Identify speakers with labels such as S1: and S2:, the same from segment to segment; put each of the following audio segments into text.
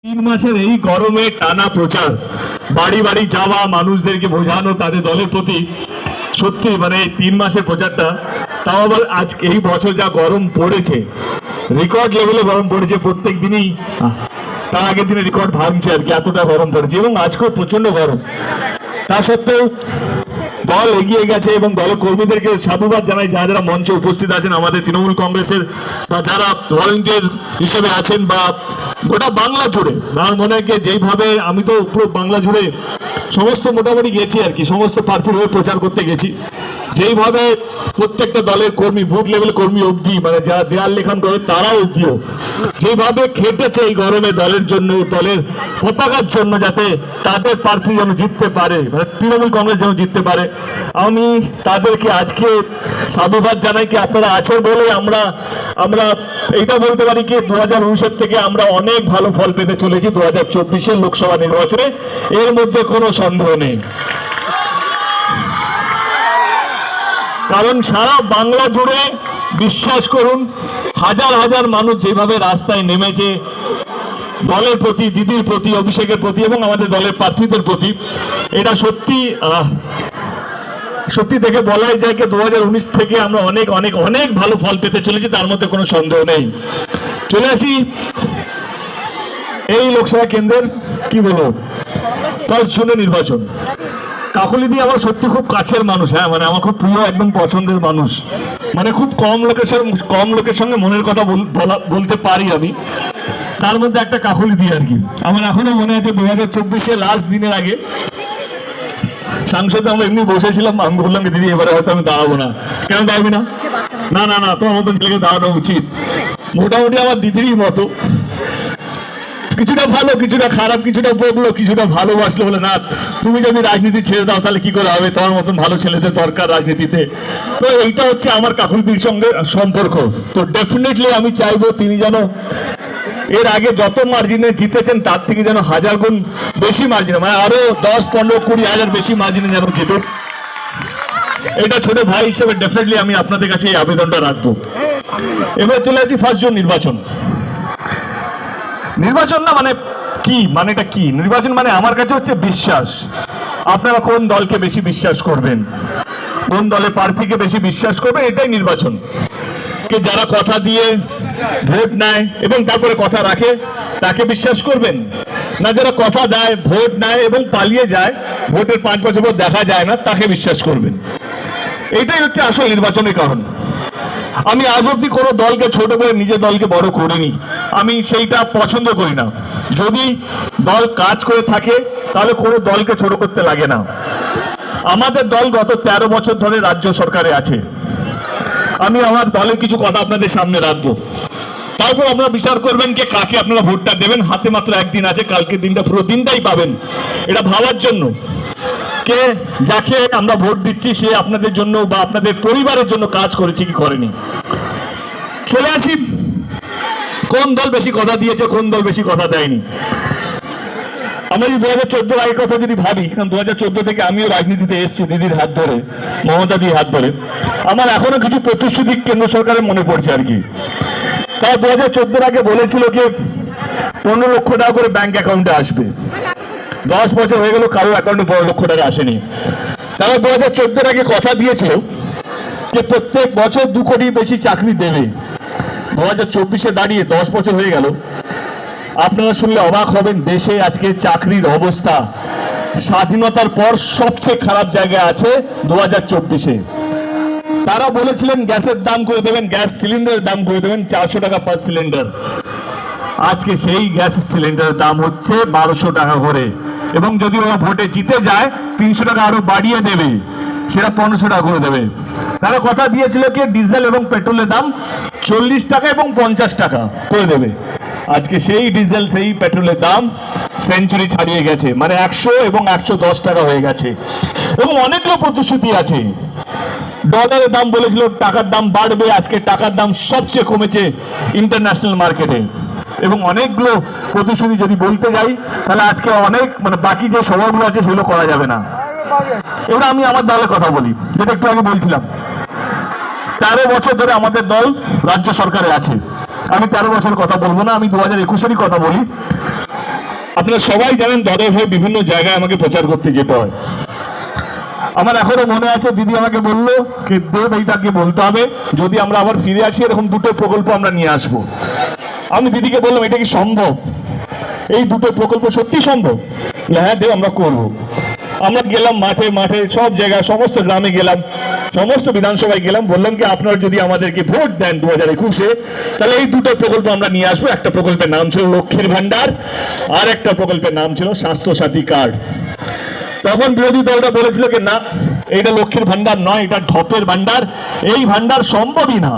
S1: তিন মাসের এই গরমে টানা প্রচার, বাড়ি বাড়ি যাওয়া, মানুষদেরকে বোঝানো তাদের দলের প্রতি, সত্যি মানে 3 মাসের প্রচারটা, তাও আবার আজকে এই বছর যা গরম পড়েছে, রেকর্ড লেভেলে গরম পড়েছে প্রত্যেক দিনই। তার আগের দিনে রেকর্ড ভাঙছে আর কি, এতটা গরম পড়েছে এবং আজকেও প্রচন্ড গরম। তা সত্ত্বেও দল এগিয়ে গেছে এবং দলের কর্মীদেরকে সাধুবাদ জানাই, যারা যারা মঞ্চে উপস্থিত আছেন, আমাদের তৃণমূল কংগ্রেসের বা যারা ভলেন্টিয়ার হিসেবে আছেন বা গোটা বাংলা জুড়ে। আমার মনে হয় যেইভাবে আমি তো পুরো বাংলা জুড়ে সমস্ত মোটামুটি গেছি আর কি, সমস্ত প্রার্থীর হয়ে প্রচার করতে গেছি, যেইভাবে প্রত্যেকটা দলের কর্মী, বুথ লেভেল কর্মী অবধি, মানে যারা দেয়াল লেখন করে তারা অবধিও যেভাবে খেটেছে এই গরমে দলের জন্য, দলের পতাকার জন্য, যাতে তাদের প্রার্থী যেন জিততে পারে, মানে তৃণমূল কংগ্রেস যেন জিততে পারে, আমি তাদেরকে আজকে সাধুবাদ জানাই। কি আপনারা আছেন বলে আমরা এইটা বলতে পারি কি 2019-এর থেকে আমরা অনেক ভালো ফল পেতে চলেছি 2024-এর লোকসভা নির্বাচনে, এর মধ্যে কোনো সন্দেহ নেই। কারণ সারা বাংলা জুড়ে বিশ্বাস করুন, হাজার হাজার মানুষ যেভাবে রাস্তায় নেমেছে দলের প্রতি, দিদির প্রতি, অভিষেকের প্রতি এবং আমাদের দলের প্রার্থীদের প্রতি, এটা সত্যি সত্যি দেখে বলাই যায় যে 2019 থেকে আমরা অনেক অনেক অনেক ভালো ফল পেতে চলেছি, তার মধ্যে কোনো সন্দেহ নেই। চলে আসি এই লোকসভা কেন্দ্রের কি বলবো 1 জুনের নির্বাচন। কাকলিদি আমার সত্যি খুব কাছের মানুষ, হ্যাঁ, মানে আমার খুব প্রিয়, একদম পছন্দের মানুষ, মানে খুব কম লোকের সঙ্গে মনের কথা বলতে পারি আমি, তার মধ্যে একটা কাকলিদি আর কি। আমার এখনো মনে আছে 2024-এ লাস্ট দিনের আগে সাংসদে আমরা এমনি বসেছিলাম, আমি বললাম দিদি এবারে হয়তো আমি দাঁড়াবো না। কেন দাঁড়াবি না? না না না, তোমার মতন ছেলেকে দাঁড়ানো উচিত। মোটামুটি আমার দিদিরই মতো, কিছুটা ভালো, কিছুটা খারাপ, কিছুটা বকলো, কিছুটা ভালোবাসলো, বলে না তুমি যদি রাজনীতি ছেড়ে দাও তাহলে কি করে হবে, তোমার মতন ভালো ছেলেদের দরকার রাজনীতিতে। তো এইটা হচ্ছে আমার কাকুলিদির সঙ্গে সম্পর্ক। তো ডেফিনেটলি আমি চাইবো তিনি যেন এর আগে যত মার্জিনে জিতেছেন তার থেকে যেন 1000 গুণ বেশি মার্জিনে, মানে আরো 10, 15, 20 হাজার বেশি মার্জিনে যেন জিতে। এটা ছোট ভাই হিসেবে ডেফিনেটলি আমি আপনাদের কাছে এই আবেদনটা রাখবো। এবার চলে আসি 1 জুন নির্বাচন। নির্বাচন না মানে কি, মানেটা কি? নির্বাচন মানে আমার কাছে হচ্ছে বিশ্বাস। আপনারা কোন দলকে বেশি বিশ্বাস করবেন, কোন দলের প্রার্থীকে বেশি বিশ্বাস করবেন, এটাই নির্বাচন। কে যারা কথা দিয়ে ভোট নেয় এবং তারপরে কথা রাখে তাকে বিশ্বাস করবেন, না যারা কথা দেয়, ভোট নেয় এবং পালিয়ে যায়, ভোটের 5 বছর পর দেখা যায় না, তাকে বিশ্বাস করবেন। এইটাই হচ্ছে আসল নির্বাচনের কারণ। আমি আজ অব্দি কোনো দলকে ছোট করে নিজের দলকে বড় করিনি, আমি সেইটা পছন্দ করি না। যদি দল কাজ করে থাকে তাহলে কোনো দলকে ছোট করতে লাগে না। আমাদের দল গত 13 বছর ধরে রাজ্য সরকারে আছে। আমি আমার দলের কিছু কথা আপনাদের সামনে রাখবো, তারপর আপনারা বিচার করবেন যে কাকে আপনারা ভোটটা দেবেন। হাতে মাত্র 1 দিন আছে, কালকের দিনটা পুরো দিনটাই পাবেন এটা ভাবার জন্য, কে যাকে আমরা ভোট দিচ্ছি সে আপনাদের জন্য বা আপনাদের পরিবারের জন্য কাজ করেছে কি করেনি। চলে আসি কোন দল বেশি কথা দিয়েছে, কোন দল বেশি কথা দেয়নি। আমরা যদি 2014 আগের কথা যদি ভাবি, কারণ 2014 থেকে আমিও রাজনীতিতে এসেছি দিদির হাত ধরে, মমতাদির হাত ধরে, আমার এখনো কিছু প্রতিশ্রুতি কেন্দ্র সরকারের মনে পড়ছে আর কি। তারা 2014 আগে বলেছিল যে 15 লক্ষ টাকা করে ব্যাংক অ্যাকাউন্টে আসবে। 10 বছর হয়ে গেল, কারো অ্যাকাউন্টে 15 লক্ষ টাকা আসেনি। তারা 2014 আগে কথা দিয়েছিল যে প্রত্যেক বছর 2 কোটির বেশি চাকরি দেবে। 2024-এ দাঁড়িয়ে 10 বছর হয়ে গেল, আপনারা শুনলে অবাক হবেন, দেশে আজকে চাকরির অবস্থা স্বাধীনতার পর সবচেয়ে খারাপ জায়গায় আছে 2024-এ। তারা বলেছিলেন গ্যাসের দাম করে দেবেন, গ্যাস সিলিন্ডারের দাম করে দেবেন 400 টাকা পার সিলিন্ডার। আজকে সেই গ্যাস সিলিন্ডারের দাম হচ্ছে 1200 টাকা করে, এবং যদি ওরা ভোটে জিতে যায় 300 টাকা আরো বাড়িয়ে দেবে, সেটা 1500 টাকা করে দেবে। তারা কথা দিয়েছিল কি ডিজেল এবং পেট্রোলের দাম 40 টাকা এবং 50 টাকা করে দেবে। আজকে সেই ডিজেল, সেই পেট্রোলের দাম সেঞ্চুরি ছাড়িয়ে গেছে, মানে 100 এবং 110 টাকা হয়ে গেছে। এবং অনেকগুলো প্রতিশ্রুতি আছে। ডলারের দাম বলেছিল টাকার দাম বাড়বে, আজকে টাকার দাম সবচেয়ে কমেছে ইন্টারন্যাশনাল মার্কেটে। এবং অনেকগুলো প্রতিশ্রুতি যদি বলতে যাই তাহলে আজকে অনেক, মানে বাকি যে সভাগুলো আছে সেগুলো করা যাবে না। এবার আমি আমার দলের কথা বলি, যেটা একটু আগে বলছিলাম। 13 বছর ধরে আমাদের দল রাজ্য সরকারে আছে। আমি 13 বছর কথা বলবো না, আমি 2021-এরই কথা বলি। আপনারা সবাই জানেন দলের হয়ে বিভিন্ন জায়গায় আমাকে প্রচার করতে যেতে হয়। আমার এখনো মনে আছে দিদি আমাকে বললো যে দেব এইটাকে বলতে হবে, যদি আমরা আবার ফিরে আসি এরকম দুটো প্রকল্প আমরা নিয়ে আসব। আমি দিদিকে বললাম এটা কি সম্ভব, এই দুটো প্রকল্প সত্যি সম্ভব? হ্যাঁ দেব আমরা করব। আমরা গেলাম মাঠে মাঠে সব জায়গায়, সমস্ত গ্রামে গেলাম, সমস্ত বিধানসভায় গেলাম, বললাম কি আপনারা যদি আমাদেরকে ভোট দেন 2021-এ তাহলে এই দুটো প্রকল্প আমরা নিয়ে আসবো। একটা প্রকল্পের নাম ছিল লক্ষ্মীর ভান্ডার, আর একটা প্রকল্পের নাম ছিল স্বাস্থ্য সাথী কার্ড। তখন বিরোধী দলটা বলেছিল কি না এটা লক্ষ্মীর ভান্ডার নয়, এটা ঢপের ভান্ডার, এই ভান্ডার সম্ভবই না,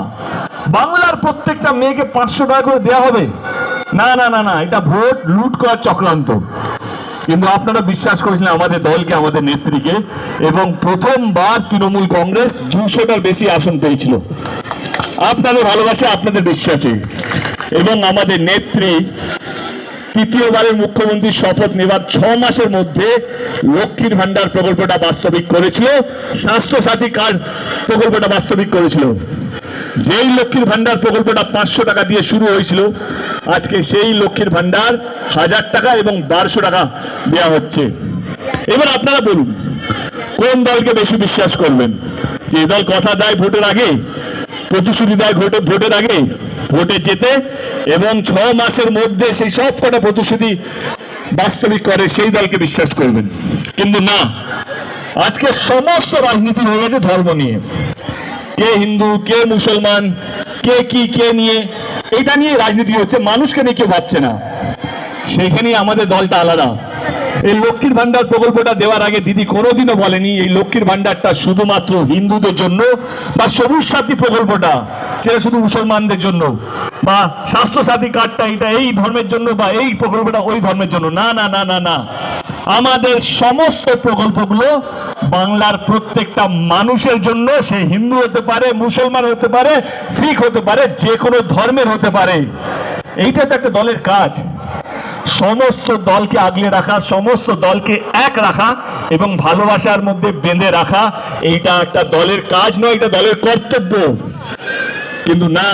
S1: বাংলার প্রত্যেকটা মেয়েকে 500 টাকা করে দেওয়া হবে, না না না না, এটা ভোট লুট করার চক্রান্ত। কিন্তু আপনারা বিশ্বাস করেছিলেন আমাদের দলকে, আমাদের নেত্রীকে, এবং প্রথমবার তৃণমূল কংগ্রেস 200টার বেশি আসন পেয়েছিল আপনাদের ভালোবাসা, আপনাদের বিশ্বাসে। এবং আমাদের নেত্রী তৃতীয়বারের মুখ্যমন্ত্রীর শপথ নেবার 6 মাসের মধ্যে লক্ষ্মীর ভান্ডার প্রকল্পটা বাস্তবিক করেছিল, স্বাস্থ্য সাথী কার্ড প্রকল্পটা বাস্তবিক করেছিল। যেই লক্ষ্মীর ভান্ডার প্রকল্পটা 500 টাকা দিয়ে শুরু হয়েছিল, আজকে সেই লক্ষ্মীর ভান্ডার 1000 টাকা এবং 1200 টাকা দেওয়া হচ্ছে। এবার আপনারা বলুন কোন দলকে বেশি বিশ্বাস করবেন? যে দল কথা দেয় ভোটের আগে, প্রতিশ্রুতি দেয় ভোটের আগে, ভোটে যেতে এবং 6 মাসের মধ্যে সেই সব কটা প্রতিশ্রুতি বাস্তবিক করে, সেই দলকে বিশ্বাস করবেন? কিন্তু না, আজকে সমস্ত রাজনীতি হয়ে গেছে ধর্ম নিয়ে, কে হিন্দু কে মুসলমান, কে কি কে নিয়ে, এটা নিয়ে রাজনীতি হচ্ছে, মানুষকে নিয়ে কেউ ভাবছে না। সেইখানেই আমাদের দলটা আলাদা। এই লক্ষ্মীর ভান্ডার প্রকল্পটা দেওয়ার আগে দিদি কোনোদিনও বলেনি এই লক্ষ্মীর ভান্ডারটা শুধুমাত্র হিন্দুদের জন্য, বা সবুজ সাথী প্রকল্পটা সেটা শুধু মুসলমানদের জন্য, বা স্বাস্থ্য সাথী কার্ডটা এটা এই ধর্মের জন্য, বা এই প্রকল্পটা ওই ধর্মের জন্য, না না না না না, আমাদের সমস্ত প্রকল্পগুলো বাংলার প্রত্যেকটা মানুষের জন্য। সে হিন্দু হতে পারে, মুসলমান হতে পারে, শিখ হতে পারে, যে কোনো ধর্মের হতে পারে। এইটা তো একটা দলের কাজ, সমস্ত দলকে আগলে রাখা, সমস্ত দলকে এক রাখা এবং ভালোবাসার মধ্যে বেঁধে রাখা, এইটা একটা দলের কাজ নয়, এটা দলের কর্তব্য। কিন্তু না,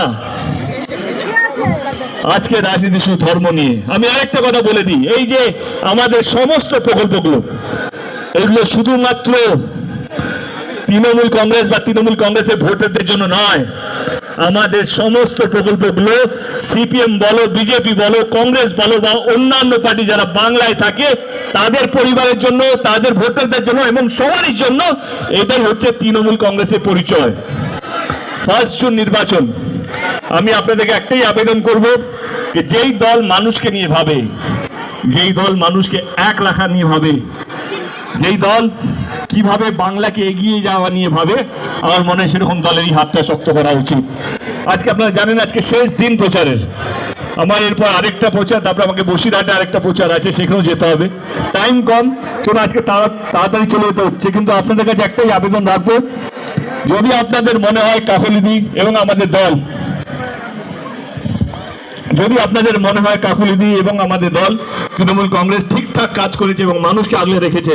S1: আজকে রাজনীতি শুধু ধর্ম নিয়ে। আমি আরেকটা কথা বলে দিই, এই যে আমাদের সমস্ত প্রকল্পগুলো, এগুলো শুধুমাত্র তৃণমূল কংগ্রেস বা তৃণমূল কংগ্রেসের ভোটারদের জন্য নয়, আমাদের সমস্ত প্রকল্পগুলো সিপিএম বলো, বিজেপি বলো, কংগ্রেস বলো বা অন্যান্য পার্টি যারা বাংলায় থাকে তাদের পরিবারের জন্য, তাদের ভোটারদের জন্য এবং সবারই জন্য। এটাই হচ্ছে তৃণমূল কংগ্রেসের পরিচয়। 1 জুন নির্বাচন, আমি আপনাদেরকে একটাই আবেদন করব যে যেই দল মানুষকে নিয়ে ভাবে, যেই দল মানুষকে এক রাখা নিয়ে ভাবে, যেই দল কিভাবে বাংলাকে এগিয়ে যাওয়া নিয়ে ভাবে, আমার মনে হয় সেরকম দলেরই হাতটা শক্ত করা উচিত। আজকে আপনারা জানেন আজকে শেষ দিন প্রচারের, আমার এরপর আরেকটা প্রচার, তারপর আমাকে বসিরহাটে আরেকটা প্রচার আছে, সেখানেও যেতে হবে, টাইম কম, চলুন আজকে তাড়াতাড়ি চলে যেতে হচ্ছে। কিন্তু আপনাদের কাছে একটাই আবেদন রাখবো, যদি আপনাদের মনে হয় কাকলিদি এবং আমাদের দল, যদি আপনাদের মনে হয় কাকুলিদি এবং আমাদের দল তৃণমূল কংগ্রেস ঠিকঠাক কাজ করেছে এবং মানুষকে আগলে রেখেছে,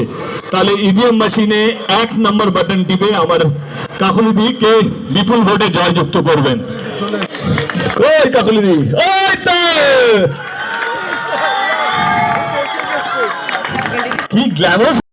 S1: তাহলে ইভিএম মেশিনে 1 নম্বর বাটন টিপে আমার কাকুলিদিকে বিপুল ভোটে জয়যুক্ত করবেন। ওই কাকুলিদি, ওই তো কি গ্ল্যামার